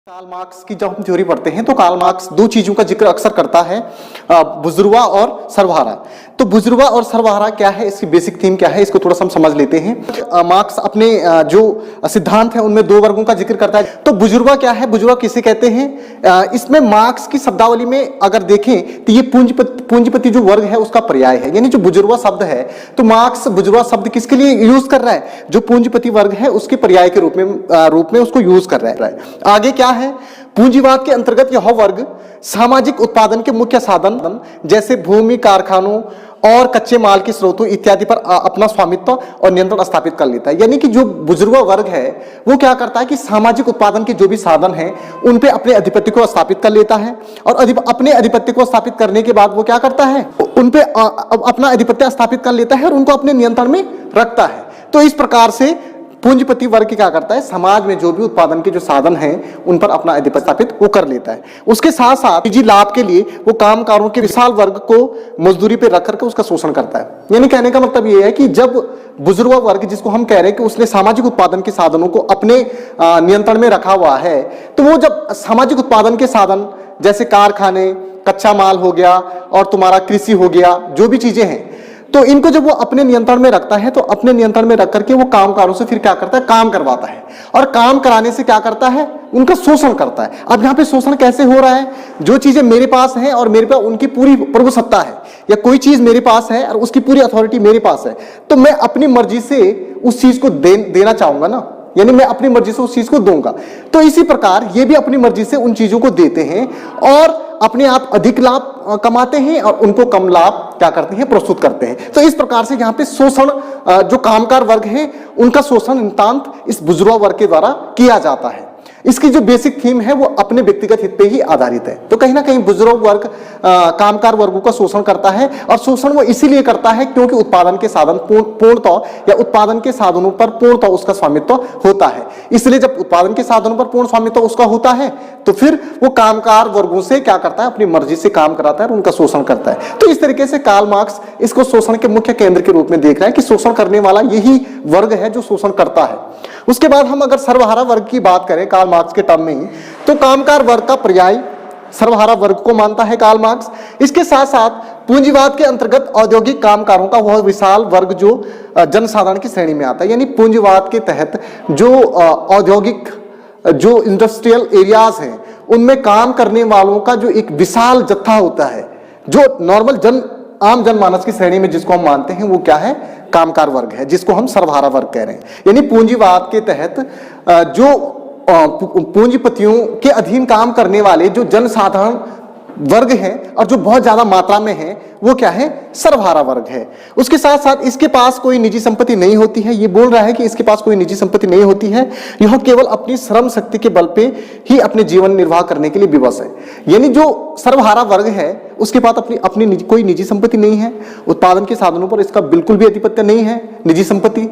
Karl Marx की जब हम थ्योरी पढ़ते हैं तो कार्ल मार्क्स दो चीजों का जिक्र अक्सर करता है, बुजुर्वा और सर्वहारा। तो बुजुर्वा और सर्वहारा क्या है, इसकी बेसिक थीम क्या है, इसको थोड़ा सा हम समझ लेते हैं। मार्क्स अपने जो सिद्धांत है उनमें दो वर्गों का जिक्र करता है। तो बुजुर्वा क्या है, बुजुर्वा किसे कहते हैं? इसमें मार्क्स की शब्दावली में अगर देखें तो ये पूंजीपति जो वर्ग है उसका पर्याय है, यानी जो बुजुर्वा शब्द है तो मार्क्स बुजुर्वा शब्द किसके लिए यूज कर रहा है? जो पूंजीपति वर्ग है उसके पर्याय के रूप में उसको यूज कर रहा है। आगे क्या है, पूंजीवाद के अंतर्गत यह वर्ग सामाजिक उत्पादन के मुख्य साधन जैसे भूमि, कारखानों और कच्चे माल के स्रोतों इत्यादि पर अपना स्वामित्व और नियंत्रण स्थापित कर लेता है। यानी कि जो बुजुर्गा वर्ग है वो क्या करता है कि सामाजिक उत्पादन के जो भी साधन हैं उन पे अपने अधिपत्य को स्थापित कर लेता है, और अपने अधिपत्य को स्थापित करने के बाद वो क्या करता है, उन पे अपना अधिपत्य स्थापित कर लेता है और उनको अपने नियंत्रण में रखता है। तो इस प्रकार से पूंजीपति वर्ग क्या करता है, समाज में जो भी उत्पादन के जो साधन हैं उन पर अपना अधिपत्य स्थापित वो कर लेता है। उसके साथ साथ निजी लाभ के लिए वो कामगारों के विशाल वर्ग को मजदूरी पे रख करके उसका शोषण करता है। यानी कहने का मतलब ये है कि जब बुजुर्ग वर्ग, जिसको हम कह रहे हैं कि उसने सामाजिक उत्पादन के साधनों को अपने नियंत्रण में रखा हुआ है, तो वो जब सामाजिक उत्पादन के साधन जैसे कारखाने, कच्चा माल हो गया और तुम्हारा कृषि हो गया, जो भी चीजें हैं, तो इनको जब वो अपने नियंत्रण में रखता है तो अपने नियंत्रण में रख करके वो कामगारों से फिर क्या करता है, काम करवाता है, और काम कराने से क्या करता है, उनका शोषण करता है। अब यहाँ पे शोषण कैसे हो रहा है, जो चीजें मेरे पास हैं और मेरे पास उनकी पूरी प्रभुसत्ता है, या कोई चीज मेरे पास है और उसकी पूरी अथॉरिटी मेरे पास है, तो मैं अपनी मर्जी से उस चीज को देना चाहूंगा ना, यानी मैं अपनी मर्जी से उस चीज को दूंगा। तो इसी प्रकार ये भी अपनी मर्जी से उन चीजों को देते हैं और अपने आप अधिक लाभ कमाते हैं और उनको कम लाभ क्या करते हैं, प्रस्तुत करते हैं। तो इस प्रकार से यहाँ पे शोषण, जो कामगार वर्ग है उनका शोषण नितांत इस बुजुर्ग वर्ग के द्वारा किया जाता है। इसकी जो बेसिक थीम है वो अपने व्यक्तिगत हित पे ही आधारित है। तो कहीं ना कहीं बुजुर्ग वर्ग कामगार वर्गों का शोषण करता है, और शोषण वो इसीलिए करता है क्योंकि उत्पादन के साधन पूर्णतः या उत्पादन के साधनों पर पूर्णतः उसका स्वामित्व होता है। इसलिए जब उत्पादन के साधनों पर पूर्ण स्वामित्व उसका होता है तो फिर वो कामगार वर्गों से क्या करता है, अपनी मर्जी से काम कराता है और उनका शोषण करता है। तो इस तरीके से कार्ल मार्क्स इसको शोषण के मुख्य केंद्र के रूप में देख रहा है कि शोषण करने वाला यही वर्ग है जो शोषण करता है। उसके बाद हम अगर सर्वहारा वर्ग की बात करें कार्ल मार्क्स के टर्म में, तो कामगार वर्ग का पर्याय सर्वहारा वर्ग को मानता है कार्ल मार्क्स। इसके साथ साथ पूंजीवाद के अंतर्गत औद्योगिक कामगारों का वह विशाल वर्ग जो जनसाधारण की श्रेणी में आता है, यानी पूंजीवाद के तहत जो औद्योगिक, जो इंडस्ट्रियल एरियाज हैं उनमें काम करने वालों का जो एक विशाल जत्था होता है, जो नॉर्मल आम जनमानस की श्रेणी में जिसको हम मानते हैं वो क्या है, कामगार वर्ग है, जिसको हम सर्वहारा वर्ग कह रहे हैं। यानी पूंजीवाद के तहत जो पूंजीपतियों के अधीन काम करने वाले जो जनसाधारण वर्ग है और जो बहुत ज्यादा मात्रा में है वो क्या है, सर्वहारा वर्ग है। उसके साथ साथ इसके पास कोई निजी संपत्ति नहीं होती है। ये बोल रहा है कि इसके पास कोई निजी संपत्ति नहीं होती है, यह केवल अपनी श्रम शक्ति के बल पे ही अपने जीवन निर्वाह करने के लिए विवश है। यानी जो सर्वहारा वर्ग है उसके पास अपनी कोई निजी संपत्ति नहीं है, उत्पादन के साधनों पर इसका बिल्कुल भी अधिपत्य नहीं है, निजी संपत्ति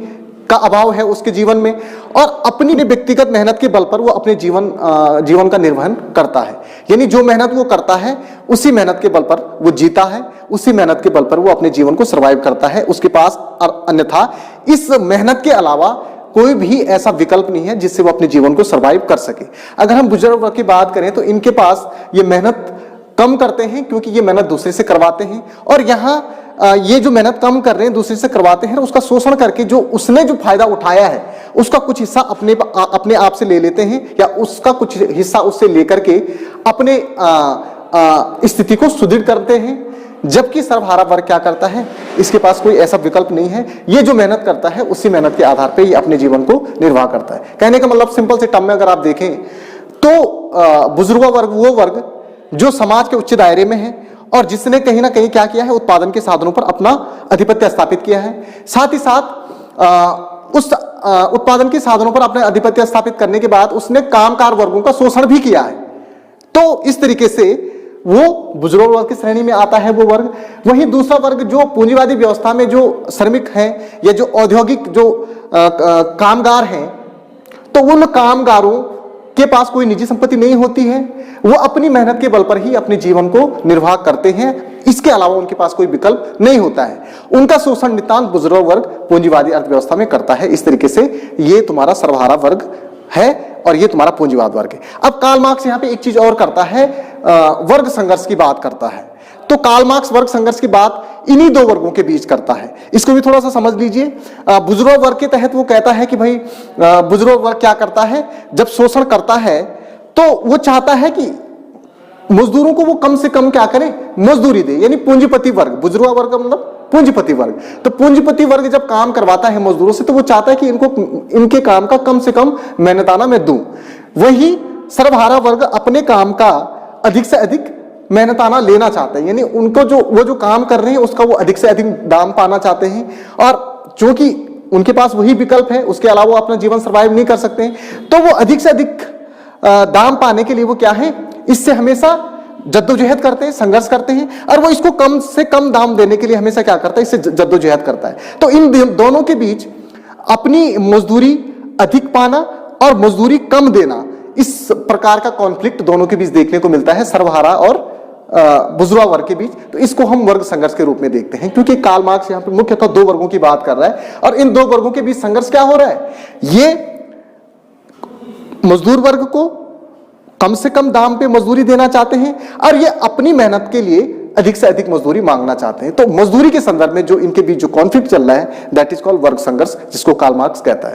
का अभाव है उसके जीवन में, और अपनी व्यक्तिगत मेहनत के बल पर वो अपने जीवन का निर्वहन करता है। यानी जो मेहनत वो करता है उसी मेहनत के बल पर वो जीता है, उसी मेहनत के बल पर वो अपने जीवन को सर्वाइव करता है। उसके पास अन्यथा इस मेहनत के अलावा कोई भी ऐसा विकल्प नहीं है जिससे वो अपने जीवन को सर्वाइव कर सके। अगर हम बुजुर्ग वर्ग की बात करें तो इनके पास ये मेहनत कम करते हैं क्योंकि ये मेहनत दूसरे से करवाते हैं, और यहाँ ये जो मेहनत कम कर रहे हैं दूसरे से करवाते हैं, उसका शोषण करके जो उसने जो फायदा उठाया है उसका कुछ हिस्सा अपने आप से ले लेते हैं, या उसका कुछ हिस्सा उससे लेकर के अपने स्थिति को सुदृढ़ करते हैं। जबकि सर्वहारा वर्ग क्या करता है, इसके पास कोई ऐसा विकल्प नहीं है, ये जो मेहनत करता है उसी मेहनत के आधार पर ये अपने जीवन को निर्वाह करता है। कहने का मतलब सिंपल से टर्म में अगर आप देखें तो बुजुर्ग वर्ग वो वर्ग जो समाज के उच्च दायरे में है और जिसने कहीं ना कहीं क्या किया है, उत्पादन के साधनों पर अपना अधिपत्य स्थापित किया है। साथ ही साथ उस उत्पादन के साधनों पर अपना अधिपत्य स्थापित करने के बाद उसने कामगार वर्गों का शोषण भी किया है। तो इस तरीके से वो बुजुर्ग वर्ग की श्रेणी में आता है वो वर्ग। वहीं दूसरा वर्ग जो पूंजीवादी व्यवस्था में जो श्रमिक हैं या जो औद्योगिक जो कामगार हैं, तो उन कामगारों के पास कोई निजी संपत्ति नहीं होती है, वो अपनी मेहनत के बल पर ही अपने जीवन को निर्वाह करते हैं, इसके अलावा उनके पास कोई विकल्प नहीं होता है। उनका शोषण नितांत बुजुर्ग वर्ग पूंजीवादी अर्थव्यवस्था में करता है। इस तरीके से ये तुम्हारा सर्वहारा वर्ग है और ये तुम्हारा पूंजीवाद वर्ग है। अब कार्ल मार्क्स यहाँ पे एक चीज और करता है, वर्ग संघर्ष की बात करता है। तो कार्ल मार्क्स वर्ग संघर्ष की बात इन्हीं दो वर्गों के बीच करता है। इसको भी थोड़ा सा समझ लीजिए। बुजुर्ग वर्ग के तहत वो कहता है कि भाई बुजुर्ग वर्ग क्या करता है, जब शोषण करता है तो वो चाहता है कि मजदूरों को वो कम से कम क्या करे, मजदूरी दे, यानी पूंजीपति वर्ग। बुजुर्ग वर्ग का मतलब पूंजीपति वर्ग। तो पूंजीपति वर्ग जब काम करवाता है मजदूरों से तो वो चाहता है कि इनके काम का कम से कम मेहनताना मैं दूं। वही सर्वहारा वर्ग अपने काम का अधिक से अधिक मेहनताना लेना चाहते हैं, यानी उनको वो जो काम कर रहे हैं उसका वो अधिक से अधिक दाम पाना चाहते हैं। और चूंकि उनके पास वही विकल्प है, उसके अलावा वो अपना जीवन सर्वाइव नहीं कर सकते हैं, तो वो अधिक से अधिक दाम पाने के लिए वो क्या है, इससे हमेशा जद्दोजहद करते हैं, संघर्ष करते हैं। और वो इसको कम से कम दाम देने के लिए हमेशा क्या करता है, इससे जद्दोजहद करता है। तो इन दोनों के बीच अपनी मजदूरी अधिक पाना और मजदूरी कम देना, इस प्रकार का कॉन्फ्लिक्ट दोनों के बीच देखने को मिलता है, सर्वहारा और बुजुर्ग वर्ग के बीच। तो इसको हम वर्ग संघर्ष के रूप में देखते हैं, क्योंकि कार्ल मार्क्स यहाँ पे मुख्यतः दो वर्गों की बात कर रहा है। और इन दो वर्गों के बीच संघर्ष क्या हो रहा है, ये मजदूर वर्ग को कम से कम दाम पे मजदूरी देना चाहते हैं और ये अपनी मेहनत के लिए अधिक से अधिक मजदूरी मांगना चाहते हैं। तो मजदूरी के संदर्भ में जो इनके बीच जो कॉन्फ्लिक्ट चल रहा है, दैट इज कॉल्ड वर्ग संघर्ष, जिसको कार्ल मार्क्स कहता है।